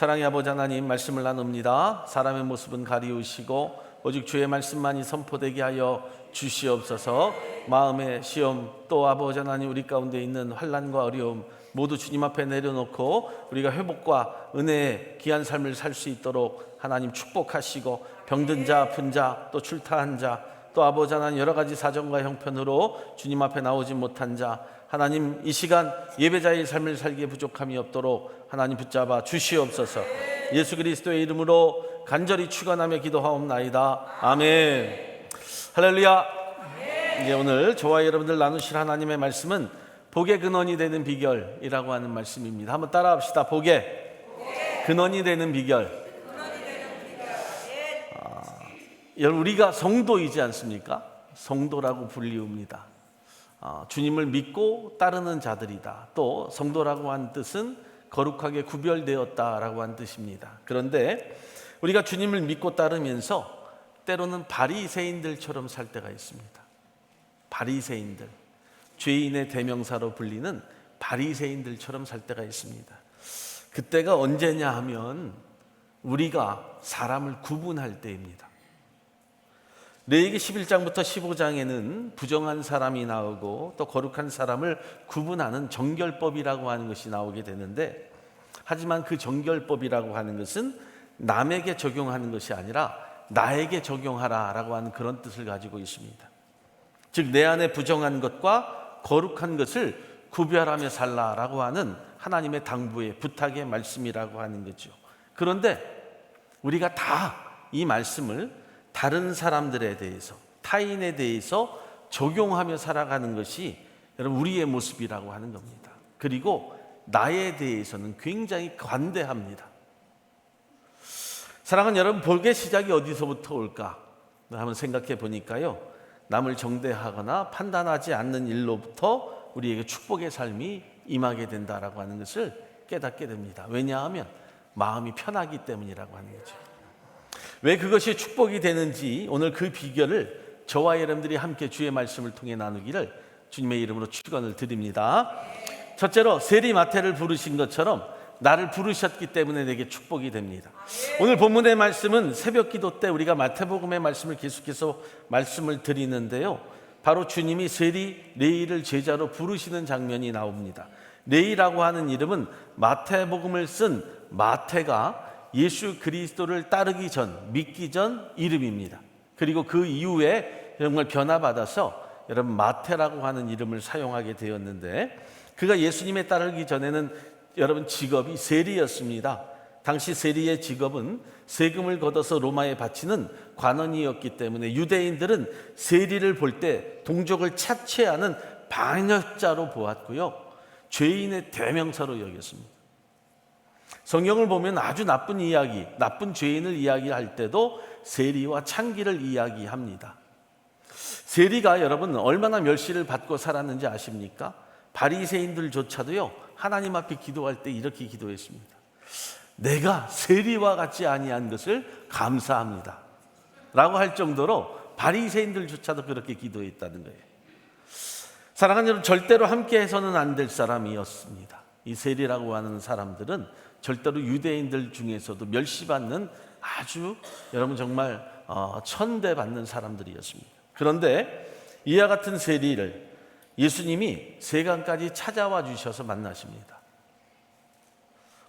사랑의 아버지 하나님, 말씀을 나눕니다. 사람의 모습은 가리우시고 오직 주의 말씀만이 선포되게 하여 주시옵소서. 마음의 시험, 또 아버지 하나님, 우리 가운데 있는 환난과 어려움 모두 주님 앞에 내려놓고 우리가 회복과 은혜의 귀한 삶을 살 수 있도록 하나님 축복하시고, 병든 자, 아픈 자, 또 출타한 자, 또 아버지 하나님 여러 가지 사정과 형편으로 주님 앞에 나오지 못한 자, 하나님 이 시간 예배자의 삶을 살기에 부족함이 없도록 하나님 붙잡아 주시옵소서. 예수 그리스도의 이름으로 간절히 축원하며 기도하옵나이다. 아멘. 할렐루야. 이제 오늘 저와 여러분들 나누실 하나님의 말씀은 복의 근원이 되는 비결이라고 하는 말씀입니다. 한번 따라합시다. 복의 근원이 되는 비결. 여러분, 우리가 성도이지 않습니까? 성도라고 불리웁니다. 주님을 믿고 따르는 자들이다. 또 성도라고 한 뜻은 거룩하게 구별되었다라고 한 뜻입니다. 그런데 우리가 주님을 믿고 따르면서 때로는 바리새인들처럼 살 때가 있습니다. 바리새인들, 죄인의 대명사로 불리는 바리새인들처럼 살 때가 있습니다. 그때가 언제냐 하면 우리가 사람을 구분할 때입니다. 레위기 11장부터 15장에는 부정한 사람이 나오고 또 거룩한 사람을 구분하는 정결법이라고 하는 것이 나오게 되는데, 하지만 그 정결법이라고 하는 것은 남에게 적용하는 것이 아니라 나에게 적용하라라고 하는 그런 뜻을 가지고 있습니다. 즉, 내 안에 부정한 것과 거룩한 것을 구별하며 살라라고 하는 하나님의 당부의 부탁의 말씀이라고 하는 거죠. 그런데 우리가 다 이 말씀을 다른 사람들에 대해서, 타인에 대해서 적용하며 살아가는 것이 여러분 우리의 모습이라고 하는 겁니다. 그리고 나에 대해서는 굉장히 관대합니다. 사랑하는 여러분, 복의 시작이 어디서부터 올까? 한번 생각해 보니까요, 남을 정죄하거나 판단하지 않는 일로부터 우리에게 축복의 삶이 임하게 된다라고 하는 것을 깨닫게 됩니다. 왜냐하면 마음이 편하기 때문이라고 하는 거죠. 왜 그것이 축복이 되는지 오늘 그 비결을 저와 여러분들이 함께 주의 말씀을 통해 나누기를 주님의 이름으로 축원을 드립니다. 첫째로, 세리 마태를 부르신 것처럼 나를 부르셨기 때문에 내게 축복이 됩니다. 오늘 본문의 말씀은 새벽 기도 때 우리가 마태복음의 말씀을 계속해서 말씀을 드리는데요, 바로 주님이 세리 레위를 제자로 부르시는 장면이 나옵니다. 레위라고 하는 이름은 마태복음을 쓴 마태가 예수 그리스도를 따르기 전, 믿기 전 이름입니다. 그리고 그 이후에 정말 변화받아서 여러분 마태라고 하는 이름을 사용하게 되었는데, 그가 예수님에 따르기 전에는 여러분 직업이 세리였습니다. 당시 세리의 직업은 세금을 걷어서 로마에 바치는 관원이었기 때문에 유대인들은 세리를 볼 때 동족을 차치하는 반역자로 보았고요, 죄인의 대명사로 여겼습니다. 성경을 보면 아주 나쁜 이야기, 나쁜 죄인을 이야기할 때도 세리와 창기를 이야기합니다. 세리가 여러분 얼마나 멸시를 받고 살았는지 아십니까? 바리새인들조차도요, 하나님 앞에 기도할 때 이렇게 기도했습니다. 내가 세리와 같지 아니한 것을 감사합니다 라고 할 정도로 바리새인들조차도 그렇게 기도했다는 거예요. 사랑하는 여러분, 절대로 함께 해서는 안 될 사람이었습니다. 이 세리라고 하는 사람들은 절대로 유대인들 중에서도 멸시받는 아주 여러분 정말 천대받는 사람들이었습니다. 그런데 이와 같은 세리를 예수님이 세간까지 찾아와 주셔서 만나십니다.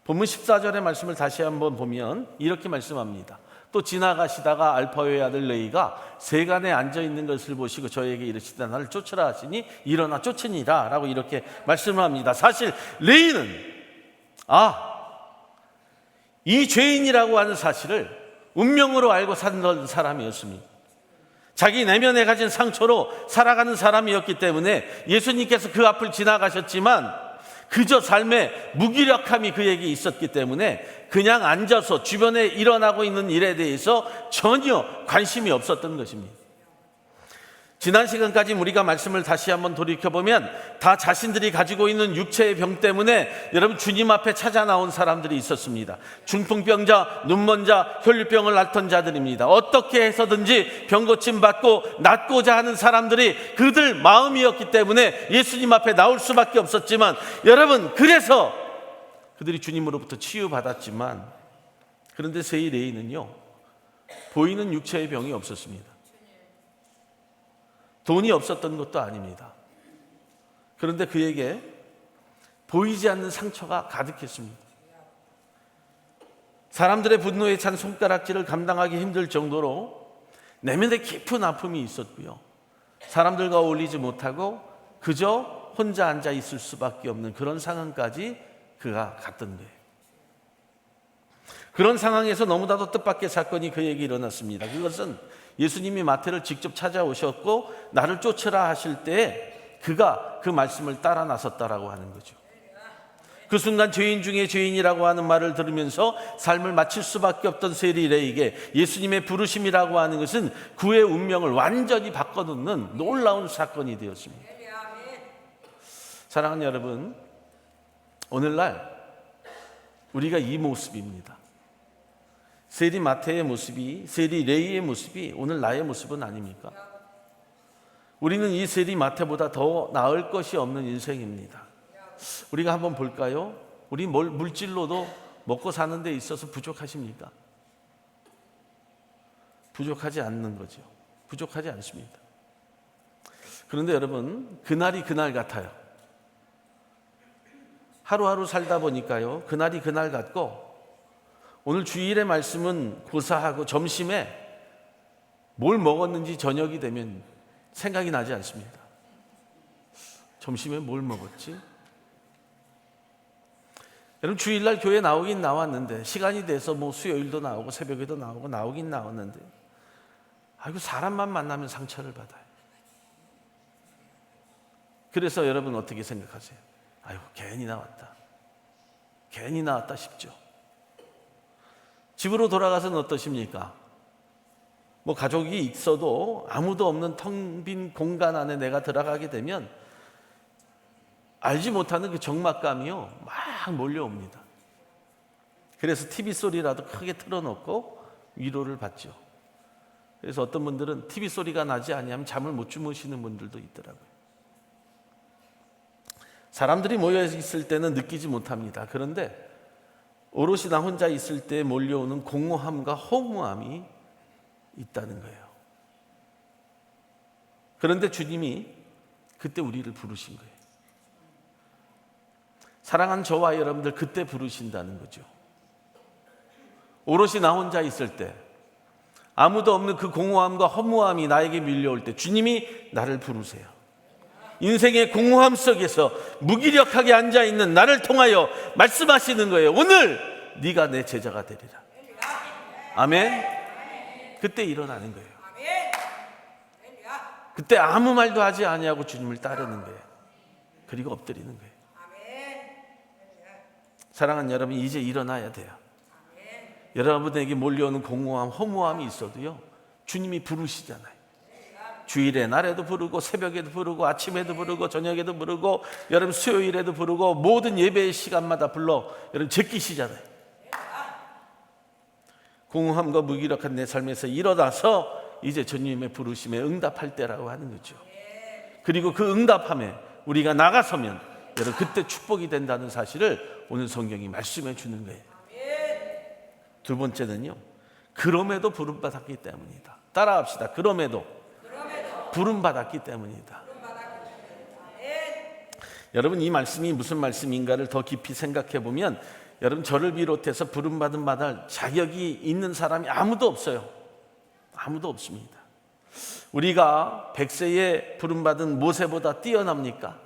본문 14절의 말씀을 다시 한번 보면 이렇게 말씀합니다. 또 지나가시다가 알파요의 아들 레위가 세간에 앉아있는 것을 보시고 저에게 이르시되 나를 쫓으라 하시니 일어나 쫓으니라 라고 이렇게 말씀을 합니다. 사실 레위는 이 죄인이라고 하는 사실을 운명으로 알고 산 사람이었습니다. 자기 내면에 가진 상처로 살아가는 사람이었기 때문에 예수님께서 그 앞을 지나가셨지만 그저 삶의 무기력함이 그에게 있었기 때문에 그냥 앉아서 주변에 일어나고 있는 일에 대해서 전혀 관심이 없었던 것입니다. 지난 시간까지 우리가 말씀을 다시 한번 돌이켜보면 다 자신들이 가지고 있는 육체의 병 때문에 여러분 주님 앞에 찾아 나온 사람들이 있었습니다. 중풍병자, 눈먼자, 혈류병을 앓던 자들입니다. 어떻게 해서든지 병 고침 받고 낫고자 하는 사람들이 그들 마음이었기 때문에 예수님 앞에 나올 수밖에 없었지만, 여러분 그래서 그들이 주님으로부터 치유받았지만 그런데 세이레이는요, 보이는 육체의 병이 없었습니다. 돈이 없었던 것도 아닙니다. 그런데 그에게 보이지 않는 상처가 가득했습니다. 사람들의 분노에 찬 손가락질을 감당하기 힘들 정도로 내면에 깊은 아픔이 있었고요. 사람들과 어울리지 못하고 그저 혼자 앉아 있을 수밖에 없는 그런 상황까지 그가 갔던 거예요. 그런 상황에서 너무나도 뜻밖의 사건이 그에게 일어났습니다. 그것은 예수님이 마태를 직접 찾아오셨고 나를 쫓으라 하실 때 그가 그 말씀을 따라 나섰다라고 하는 거죠. 그 순간 죄인 중에 죄인이라고 하는 말을 들으면서 삶을 마칠 수밖에 없던 세리레에게 예수님의 부르심이라고 하는 것은 그의 운명을 완전히 바꿔놓는 놀라운 사건이 되었습니다. 사랑하는 여러분, 오늘날 우리가 이 모습입니다. 세리 마태의 모습이, 세리 레이의 모습이 오늘 나의 모습은 아닙니까? 우리는 이 세리 마태보다 더 나을 것이 없는 인생입니다. 우리가 한번 볼까요? 우리 물질로도 먹고 사는 데 있어서 부족하십니까? 부족하지 않는 거죠. 부족하지 않습니다. 그런데 여러분, 그날이 그날 같아요. 하루하루 살다 보니까요, 그날이 그날 같고, 오늘 주일의 말씀은 고사하고 점심에 뭘 먹었는지 저녁이 되면 생각이 나지 않습니다. 점심에 뭘 먹었지? 여러분, 주일날 교회 나오긴 나왔는데 시간이 돼서 뭐 수요일도 나오고 새벽에도 나오고 나오긴 나왔는데, 아이고, 사람만 만나면 상처를 받아요. 그래서 여러분 어떻게 생각하세요? 아이고, 괜히 나왔다 싶죠. 집으로 돌아가서는 어떠십니까? 뭐 가족이 있어도 아무도 없는 텅 빈 공간 안에 내가 들어가게 되면 알지 못하는 그 적막감이요, 막 몰려옵니다. 그래서 TV 소리라도 크게 틀어놓고 위로를 받죠. 그래서 어떤 분들은 TV 소리가 나지 아니하면 잠을 못 주무시는 분들도 있더라고요. 사람들이 모여 있을 때는 느끼지 못합니다. 그런데 오롯이 나 혼자 있을 때 몰려오는 공허함과 허무함이 있다는 거예요. 그런데 주님이 그때 우리를 부르신 거예요. 사랑하는 저와 여러분들, 그때 부르신다는 거죠. 오롯이 나 혼자 있을 때, 아무도 없는 그 공허함과 허무함이 나에게 밀려올 때 주님이 나를 부르세요. 인생의 공허함 속에서 무기력하게 앉아있는 나를 통하여 말씀하시는 거예요. 오늘 네가 내 제자가 되리라. 아멘. 그때 일어나는 거예요. 그때 아무 말도 하지 아니하고 주님을 따르는 거예요. 그리고 엎드리는 거예요. 사랑하는 여러분, 이제 일어나야 돼요. 여러분에게 몰려오는 공허함, 허무함이 있어도요, 주님이 부르시잖아요. 주일에 날에도 부르고 새벽에도 부르고 아침에도 부르고 저녁에도 부르고 여러분 수요일에도 부르고 모든 예배의 시간마다 불러 여러분 제끼시잖아요. 공허함과 무기력한 내 삶에서 일어나서 이제 주님의 부르심에 응답할 때라고 하는 거죠. 그리고 그 응답함에 우리가 나가서면 여러분 그때 축복이 된다는 사실을 오늘 성경이 말씀해 주는 거예요. 두 번째는요, 그럼에도 부름받았기 때문이다. 따라합시다. 그럼에도 부름받았기 때문이다. 여러분, 이 말씀이 무슨 말씀인가를 더 깊이 생각해 보면 여러분, 저를 비롯해서 부름받은 받을 자격이 있는 사람이 아무도 없어요. 아무도 없습니다. 우리가 100세에 부름받은 모세보다 뛰어납니까?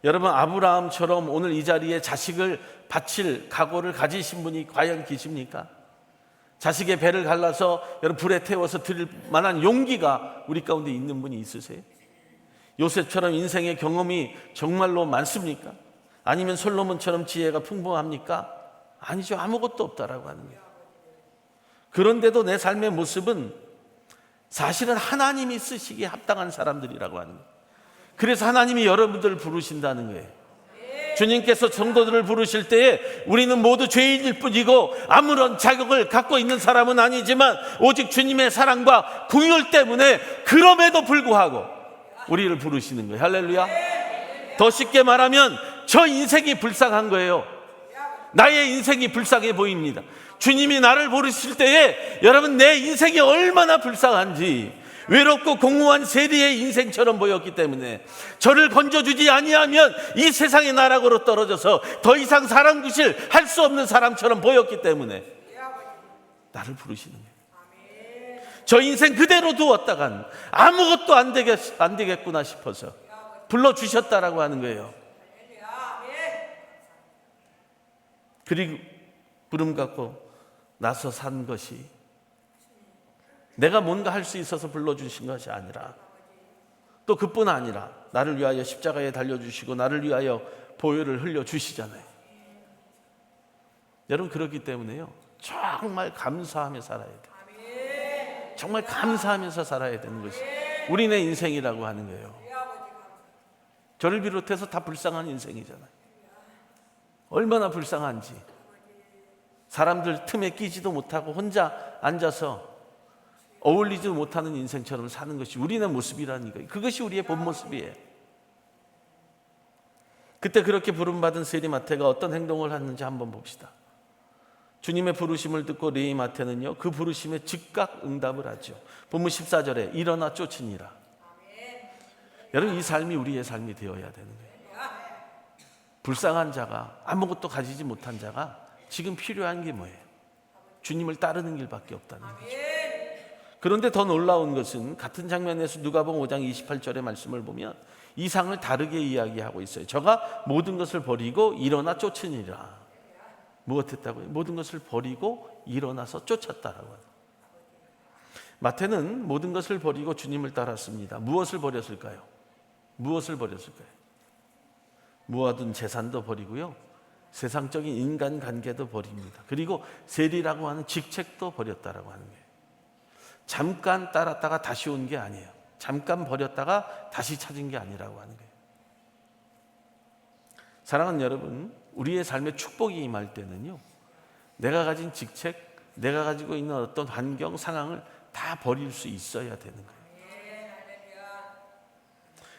여러분, 아브라함처럼 오늘 이 자리에 자식을 바칠 각오를 가지신 분이 과연 계십니까? 자식의 배를 갈라서 여러분 불에 태워서 드릴 만한 용기가 우리 가운데 있는 분이 있으세요? 요셉처럼 인생의 경험이 정말로 많습니까? 아니면 솔로몬처럼 지혜가 풍부합니까? 아니죠. 아무것도 없다라고 하는 거예요. 그런데도 내 삶의 모습은 사실은 하나님이 쓰시기에 합당한 사람들이라고 하는 거예요. 그래서 하나님이 여러분들을 부르신다는 거예요. 주님께서 성도들을 부르실 때에 우리는 모두 죄인일 뿐이고 아무런 자격을 갖고 있는 사람은 아니지만 오직 주님의 사랑과 긍휼 때문에 그럼에도 불구하고 우리를 부르시는 거예요. 할렐루야. 더 쉽게 말하면 저 인생이 불쌍한 거예요. 나의 인생이 불쌍해 보입니다. 주님이 나를 부르실 때에 여러분 내 인생이 얼마나 불쌍한지, 외롭고 공허한 세리의 인생처럼 보였기 때문에 저를 건져주지 아니하면 이 세상의 나락으로 떨어져서 더 이상 사람 구실 할 수 없는 사람처럼 보였기 때문에 나를 부르시는 거예요. 저 인생 그대로 두었다간 아무것도 안 되겠구나 싶어서 불러주셨다라고 하는 거예요. 그리고 부름 갖고 나서 산 것이 내가 뭔가 할 수 있어서 불러주신 것이 아니라, 또 그뿐 아니라 나를 위하여 십자가에 달려주시고 나를 위하여 보혈을 흘려주시잖아요. 여러분, 그렇기 때문에요, 정말 감사하며 살아야 돼요. 정말 감사하면서 살아야 되는 것이 우리네 인생이라고 하는 거예요. 저를 비롯해서 다 불쌍한 인생이잖아요. 얼마나 불쌍한지. 사람들 틈에 끼지도 못하고 혼자 앉아서 어울리지도 못하는 인생처럼 사는 것이 우리의 모습이라는 거예요. 그것이 우리의 본 모습이에요. 그때 그렇게 부름받은 세리마태가 어떤 행동을 했는지 한번 봅시다. 주님의 부르심을 듣고 레위마태는요, 그 부르심에 즉각 응답을 하죠. 본문 14절에 일어나 쫓으니라. 여러분, 이 삶이 우리의 삶이 되어야 되는 거예요. 불쌍한 자가, 아무것도 가지지 못한 자가 지금 필요한 게 뭐예요? 주님을 따르는 길밖에 없다는 거죠. 그런데 더 놀라운 것은 같은 장면에서 누가복음 5장 28절의 말씀을 보면 이상을 다르게 이야기하고 있어요. 저가 모든 것을 버리고 일어나 쫓으니라. 무엇했다고요? 모든 것을 버리고 일어나서 쫓았다라고 해요. 마태는 모든 것을 버리고 주님을 따랐습니다. 무엇을 버렸을까요? 무엇을 버렸을까요? 모아둔 재산도 버리고요, 세상적인 인간관계도 버립니다. 그리고 세리라고 하는 직책도 버렸다라고 하는 거예요. 잠깐 따랐다가 다시 온 게 아니에요. 잠깐 버렸다가 다시 찾은 게 아니라고 하는 거예요. 사랑하는 여러분, 우리의 삶에 축복이 임할 때는요, 내가 가진 직책, 내가 가지고 있는 어떤 환경, 상황을 다 버릴 수 있어야 되는 거예요.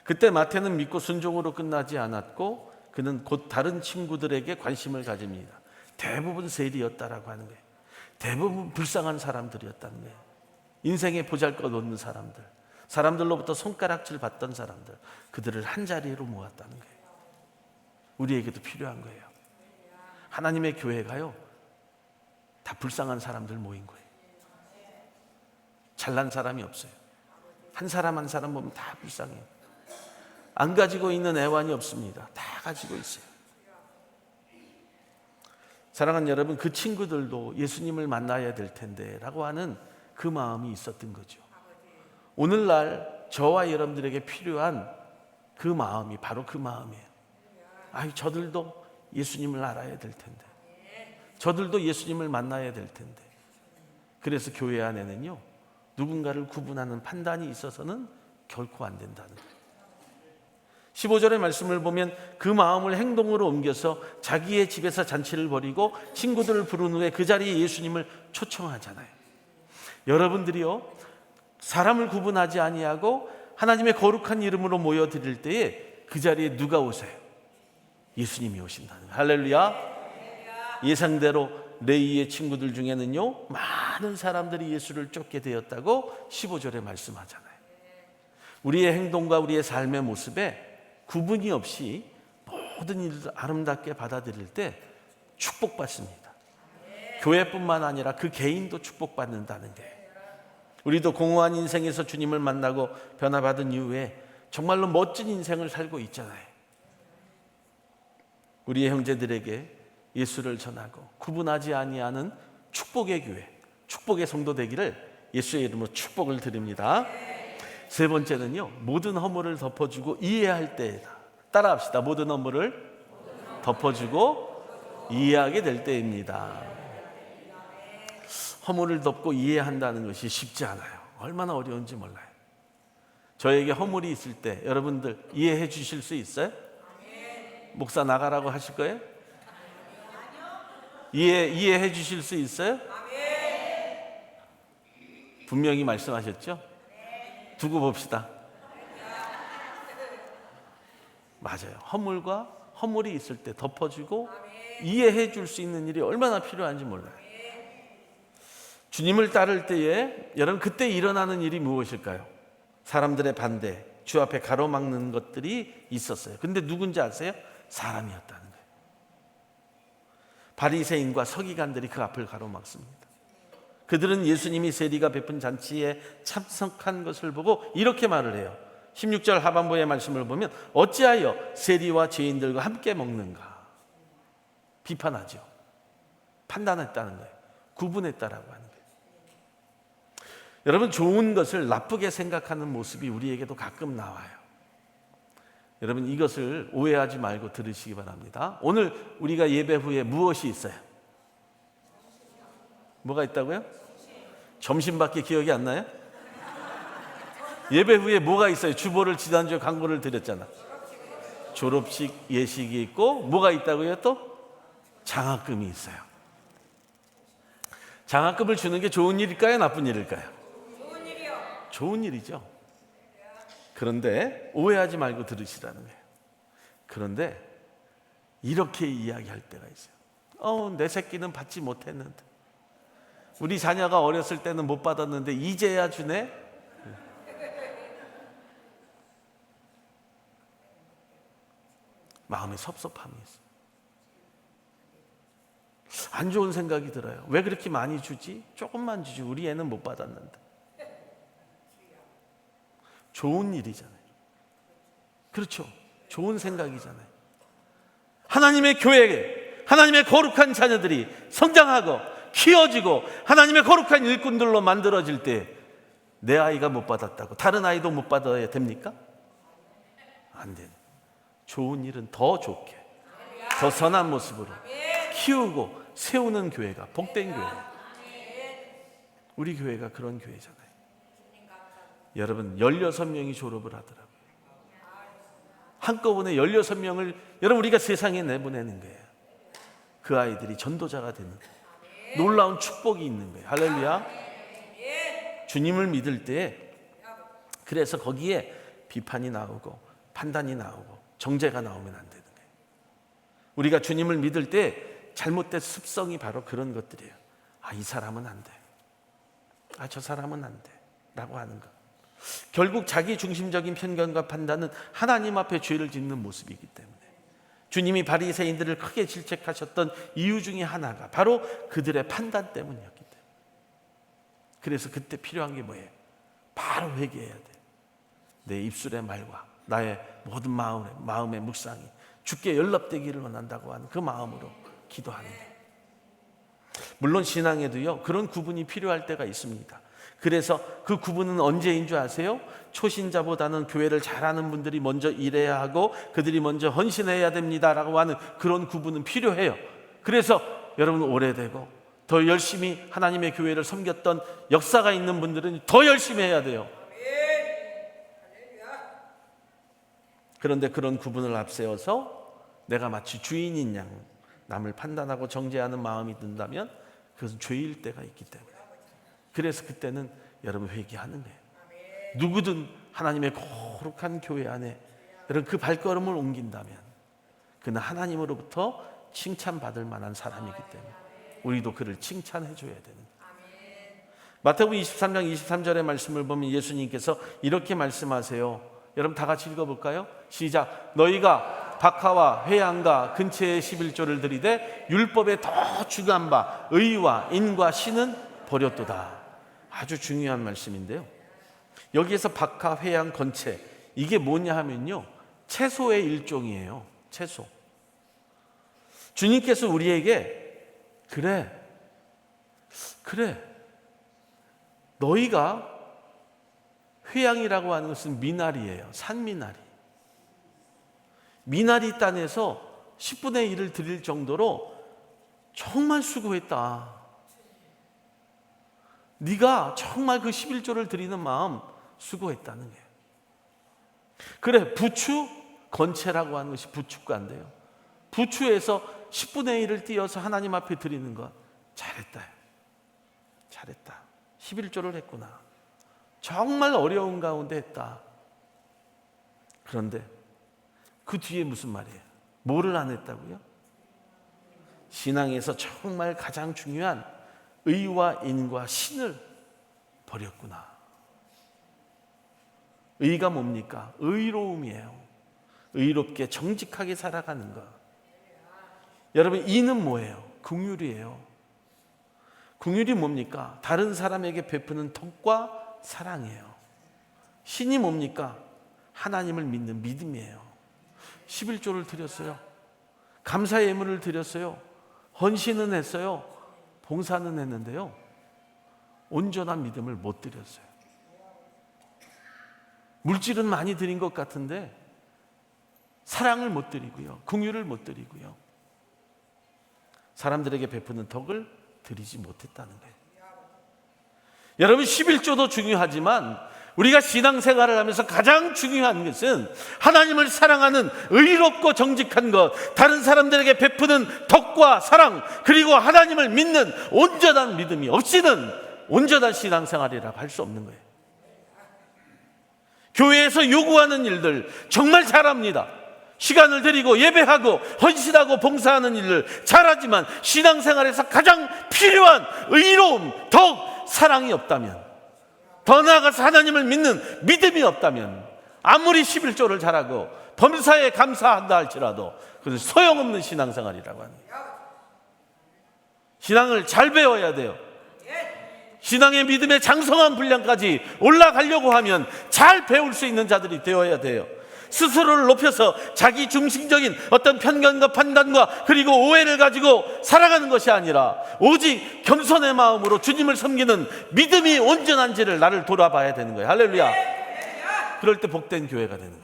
그때 마태는 믿고 순종으로 끝나지 않았고 그는 곧 다른 친구들에게 관심을 가집니다. 대부분 세리였다라고 하는 거예요. 대부분 불쌍한 사람들이었다는 거예요. 인생에 보잘것없는 사람들, 사람들로부터 손가락질 받던 사람들, 그들을 한자리로 모았다는 거예요. 우리에게도 필요한 거예요. 하나님의 교회가요, 다 불쌍한 사람들 모인 거예요. 잘난 사람이 없어요. 한 사람 한 사람 보면 다 불쌍해요. 안 가지고 있는 애완이 없습니다. 다 가지고 있어요. 사랑하는 여러분, 그 친구들도 예수님을 만나야 될 텐데 라고 하는 그 마음이 있었던 거죠. 오늘날 저와 여러분들에게 필요한 그 마음이 바로 그 마음이에요. 저들도 예수님을 알아야 될 텐데, 저들도 예수님을 만나야 될 텐데. 그래서 교회 안에는요, 누군가를 구분하는 판단이 있어서는 결코 안 된다는 거예요. 15절의 말씀을 보면 그 마음을 행동으로 옮겨서 자기의 집에서 잔치를 벌이고 친구들을 부른 후에 그 자리에 예수님을 초청하잖아요. 여러분들이요, 사람을 구분하지 아니하고 하나님의 거룩한 이름으로 모여드릴 때에 그 자리에 누가 오세요? 예수님이 오신다는 거예요. 할렐루야. 예상대로 레위의 친구들 중에는요, 많은 사람들이 예수를 쫓게 되었다고 15절에 말씀하잖아요. 우리의 행동과 우리의 삶의 모습에 구분이 없이 모든 일을 아름답게 받아들일 때 축복받습니다. 교회뿐만 아니라 그 개인도 축복받는다는 게, 우리도 공허한 인생에서 주님을 만나고 변화받은 이후에 정말로 멋진 인생을 살고 있잖아요. 우리의 형제들에게 예수를 전하고 구분하지 아니하는 축복의 교회, 축복의 성도 되기를 예수의 이름으로 축복을 드립니다. 세 번째는요, 모든 허물을 덮어주고 이해할 때이다. 따라합시다. 모든 허물을 덮어주고 이해하게 될 때입니다. 허물을 덮고 이해한다는 것이 쉽지 않아요. 얼마나 어려운지 몰라요. 저에게 허물이 있을 때 여러분들 이해해 주실 수 있어요? 목사 나가라고 하실 거예요? 이해해 주실 수 있어요? 분명히 말씀하셨죠? 두고 봅시다. 맞아요. 허물이 있을 때 덮어주고 이해해 줄 수 있는 일이 얼마나 필요한지 몰라요. 주님을 따를 때에 여러분 그때 일어나는 일이 무엇일까요? 사람들의 반대, 주 앞에 가로막는 것들이 있었어요. 근데 누군지 아세요? 사람이었다는 거예요. 바리새인과 서기관들이 그 앞을 가로막습니다. 그들은 예수님이 세리가 베푼 잔치에 참석한 것을 보고 이렇게 말을 해요. 16절 하반부의 말씀을 보면 어찌하여 세리와 죄인들과 함께 먹는가? 비판하죠. 판단했다는 거예요. 구분했다라고 하는 거예요. 여러분, 좋은 것을 나쁘게 생각하는 모습이 우리에게도 가끔 나와요. 여러분, 이것을 오해하지 말고 들으시기 바랍니다. 오늘 우리가 예배 후에 무엇이 있어요? 뭐가 있다고요? 점심밖에 기억이 안 나요? 예배 후에 뭐가 있어요? 주보를 지난주에 광고를 드렸잖아. 졸업식 예식이 있고 뭐가 있다고요? 또 장학금이 있어요. 장학금을 주는 게 좋은 일일까요? 나쁜 일일까요? 좋은 일이요. 좋은 일이죠. 그런데 오해하지 말고 들으시라는 거예요. 그런데 이렇게 이야기할 때가 있어요. 내 새끼는 받지 못했는데, 우리 자녀가 어렸을 때는 못 받았는데 이제야 주네. 마음에 섭섭함이 있어요. 안 좋은 생각이 들어요. 왜 그렇게 많이 주지? 조금만 주지. 우리 애는 못 받았는데. 좋은 일이잖아요. 그렇죠. 좋은 생각이잖아요. 하나님의 교회에 하나님의 거룩한 자녀들이 성장하고 키워지고 하나님의 거룩한 일꾼들로 만들어질 때 내 아이가 못 받았다고 다른 아이도 못 받아야 됩니까? 안 돼요. 좋은 일은 더 좋게, 더 선한 모습으로 키우고 세우는 교회가 복된 교회예요. 우리 교회가 그런 교회잖아요. 여러분, 16명이 졸업을 하더라고요. 한꺼번에 16명을 여러분 우리가 세상에 내보내는 거예요. 그 아이들이 전도자가 되는 거예요. 놀라운 축복이 있는 거예요. 할렐루야. 주님을 믿을 때 그래서 거기에 비판이 나오고 판단이 나오고 정죄가 나오면 안 되는 거예요. 우리가 주님을 믿을 때 잘못된 습성이 바로 그런 것들이에요. 이 사람은 안 돼. 저 사람은 안 돼. 라고 하는 것. 결국 자기 중심적인 편견과 판단은 하나님 앞에 죄를 짓는 모습이기 때문에 주님이 바리새인들을 크게 질책하셨던 이유 중에 하나가 바로 그들의 판단 때문이었기 때문에, 그래서 그때 필요한 게 뭐예요? 바로 회개해야 돼. 내 입술의 말과 나의 모든 마음의 묵상이 주께 연락되기를 원한다고 하는 그 마음으로 기도하는 거예요. 물론 신앙에도요 그런 구분이 필요할 때가 있습니다. 그래서 그 구분은 언제인 줄 아세요? 초신자보다는 교회를 잘하는 분들이 먼저 일해야 하고 그들이 먼저 헌신해야 됩니다라고 하는 그런 구분은 필요해요. 그래서 여러분 오래되고 더 열심히 하나님의 교회를 섬겼던 역사가 있는 분들은 더 열심히 해야 돼요. 그런데 그런 구분을 앞세워서 내가 마치 주인인 양 남을 판단하고 정죄하는 마음이 든다면 그것은 죄일 때가 있기 때문에, 그래서 그때는 여러분 회개하는 거예요. 누구든 하나님의 거룩한 교회 안에 여러분 그 발걸음을 옮긴다면 그는 하나님으로부터 칭찬받을 만한 사람이기 때문에 우리도 그를 칭찬해 줘야 되는 거예요. 마태복음 23장 23절의 말씀을 보면 예수님께서 이렇게 말씀하세요. 여러분 다 같이 읽어볼까요? 시작. 너희가 박하와 회양과 근처의 11조를 드리되 율법에 더 중요한 바 의와 인과 신은 버렸도다. 아주 중요한 말씀인데요. 여기에서 박하, 회양, 건채 이게 뭐냐 하면요 채소의 일종이에요. 채소. 주님께서 우리에게 그래 너희가 회양이라고 하는 것은 미나리예요. 산미나리. 미나리 땅에서 10분의 1을 드릴 정도로 정말 수고했다. 네가 정말 그 11조를 드리는 마음 수고했다는 거예요. 그래, 부추, 건채라고 하는 것이 부추가인데요. 부추에서 10분의 1을 띄어서 하나님 앞에 드리는 것 잘했다. 잘했다. 11조를 했구나. 정말 어려운 가운데 했다. 그런데 그 뒤에 무슨 말이에요? 뭐를 안 했다고요? 신앙에서 정말 가장 중요한 의와 인과 신을 버렸구나. 의가 뭡니까? 의로움이에요. 의롭게 정직하게 살아가는 것. 여러분, 인은 뭐예요? 긍휼이에요. 긍휼이 뭡니까? 다른 사람에게 베푸는 덕과 사랑이에요. 신이 뭡니까? 하나님을 믿는 믿음이에요. 11조를 드렸어요. 감사 예물을 드렸어요. 헌신은 했어요. 봉사는 했는데요, 온전한 믿음을 못 드렸어요. 물질은 많이 드린 것 같은데 사랑을 못 드리고요, 긍휼을 못 드리고요, 사람들에게 베푸는 덕을 드리지 못했다는 거예요. 여러분, 11조도 중요하지만 우리가 신앙생활을 하면서 가장 중요한 것은 하나님을 사랑하는 의롭고 정직한 것, 다른 사람들에게 베푸는 덕과 사랑, 그리고 하나님을 믿는 온전한 믿음이 없이는 온전한 신앙생활이라고 할 수 없는 거예요. 교회에서 요구하는 일들 정말 잘합니다. 시간을 들이고 예배하고 헌신하고 봉사하는 일을 잘하지만 신앙생활에서 가장 필요한 의로움, 덕, 사랑이 없다면, 더 나아가서 하나님을 믿는 믿음이 없다면 아무리 11조를 잘하고 범사에 감사한다 할지라도 그것은 소용없는 신앙생활이라고 합니다. 신앙을 잘 배워야 돼요. 신앙의 믿음의 장성한 분량까지 올라가려고 하면 잘 배울 수 있는 자들이 되어야 돼요. 스스로를 높여서 자기 중심적인 어떤 편견과 판단과 그리고 오해를 가지고 살아가는 것이 아니라 오직 겸손의 마음으로 주님을 섬기는 믿음이 온전한지를 나를 돌아봐야 되는 거예요. 할렐루야. 그럴 때 복된 교회가 되는 거예요.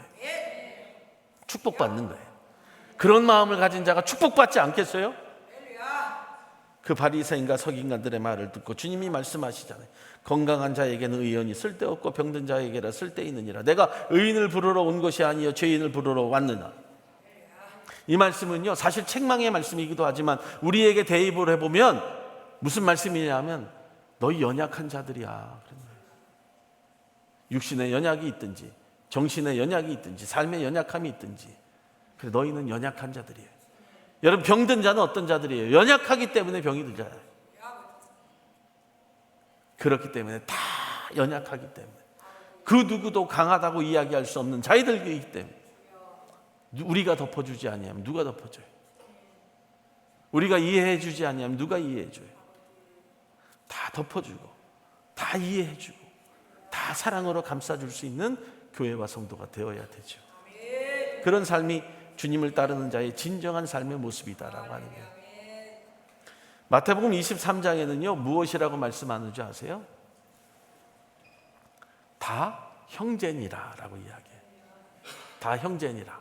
축복받는 거예요. 그런 마음을 가진 자가 축복받지 않겠어요? 그 바리새인과 서기관들의 말을 듣고 주님이 말씀하시잖아요. 건강한 자에게는 의원이 쓸데없고 병든 자에게라 쓸데있느니라. 내가 의인을 부르러 온 것이 아니요 죄인을 부르러 왔느냐. 이 말씀은요, 사실 책망의 말씀이기도 하지만 우리에게 대입을 해보면 무슨 말씀이냐면 너희 연약한 자들이야 그런 거예요. 육신의 연약이 있든지 정신의 연약이 있든지 삶의 연약함이 있든지, 그래 너희는 연약한 자들이에요. 여러분, 병든 자는 어떤 자들이에요? 연약하기 때문에 병이 든 자예요. 그렇기 때문에 다 연약하기 때문에 그 누구도 강하다고 이야기할 수 없는 자기들이기 때문에 우리가 덮어주지 아니하면 누가 덮어줘요? 우리가 이해해 주지 아니하면 누가 이해해 줘요? 다 덮어주고 다 이해해 주고 다 사랑으로 감싸줄 수 있는 교회와 성도가 되어야 되죠. 그런 삶이 주님을 따르는 자의 진정한 삶의 모습이다라고 하는 거예요. 마태복음 23장에는요 무엇이라고 말씀하는지 아세요? 다 형제니라 라고 이야기해요. 다 형제니라.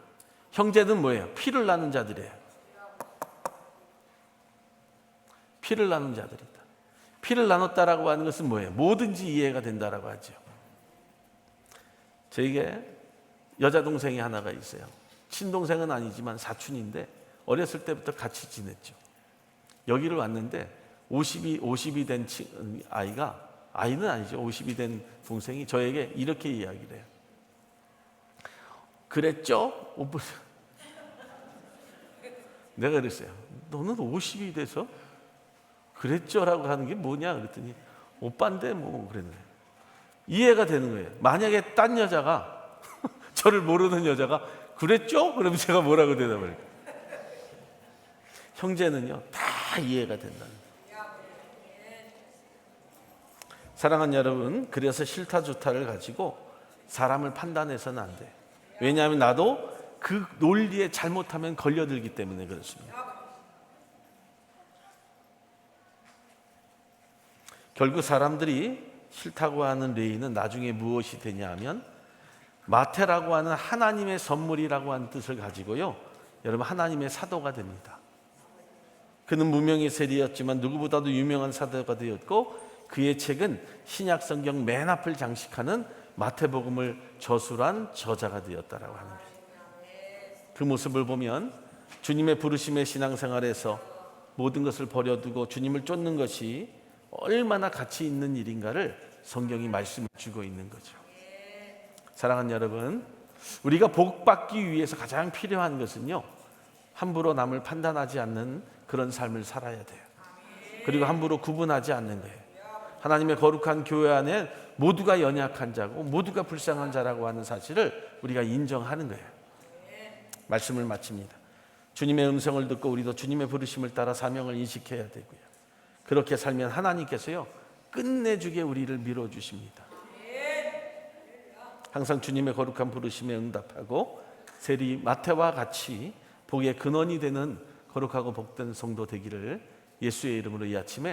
형제는 뭐예요? 피를 나눈 자들이에요. 피를 나눈 자들이다. 피를 나눴다라고 하는 것은 뭐예요? 뭐든지 이해가 된다라고 하죠. 저에게 여자 동생이 하나가 있어요. 친동생은 아니지만 사촌인데 어렸을 때부터 같이 지냈죠. 여기를 왔는데 50이 된 아이가, 아이는 아니죠, 50이 된 동생이 저에게 이렇게 이야기를 해요. 그랬죠? 오빠. 내가 그랬어요. 너는 50이 돼서 그랬죠? 라고 하는 게 뭐냐 그랬더니 오빠인데 뭐 그랬네. 이해가 되는 거예요. 만약에 딴 여자가 저를 모르는 여자가 그랬죠? 그러면 제가 뭐라고 대답을 할까요? 형제는요 다 이해가 된다는 거예요. 사랑하는 여러분, 그래서 싫다 좋다를 가지고 사람을 판단해서는 안 돼요. 왜냐하면 나도 그 논리에 잘못하면 걸려들기 때문에 그렇습니다. 결국 사람들이 싫다고 하는 레위는 나중에 무엇이 되냐 하면 마태라고 하는 하나님의 선물이라고 하는 뜻을 가지고요, 여러분 하나님의 사도가 됩니다. 그는 무명의 세리였지만 누구보다도 유명한 사도가 되었고 그의 책은 신약 성경 맨 앞을 장식하는 마태복음을 저술한 저자가 되었다라고 하는 거예요. 그 모습을 보면 주님의 부르심의 신앙생활에서 모든 것을 버려두고 주님을 쫓는 것이 얼마나 가치 있는 일인가를 성경이 말씀해 주고 있는 거죠. 사랑하는 여러분, 우리가 복 받기 위해서 가장 필요한 것은요, 함부로 남을 판단하지 않는 그런 삶을 살아야 돼요. 그리고 함부로 구분하지 않는 거예요. 하나님의 거룩한 교회 안에 모두가 연약한 자고 모두가 불쌍한 자라고 하는 사실을 우리가 인정하는 거예요. 말씀을 마칩니다. 주님의 음성을 듣고 우리도 주님의 부르심을 따라 사명을 인식해야 되고요. 그렇게 살면 하나님께서요 끝내주게 우리를 밀어주십니다. 항상 주님의 거룩한 부르심에 응답하고 세리 마태와 같이 복의 근원이 되는 거룩하고 복된 성도 되기를 예수의 이름으로 이 아침에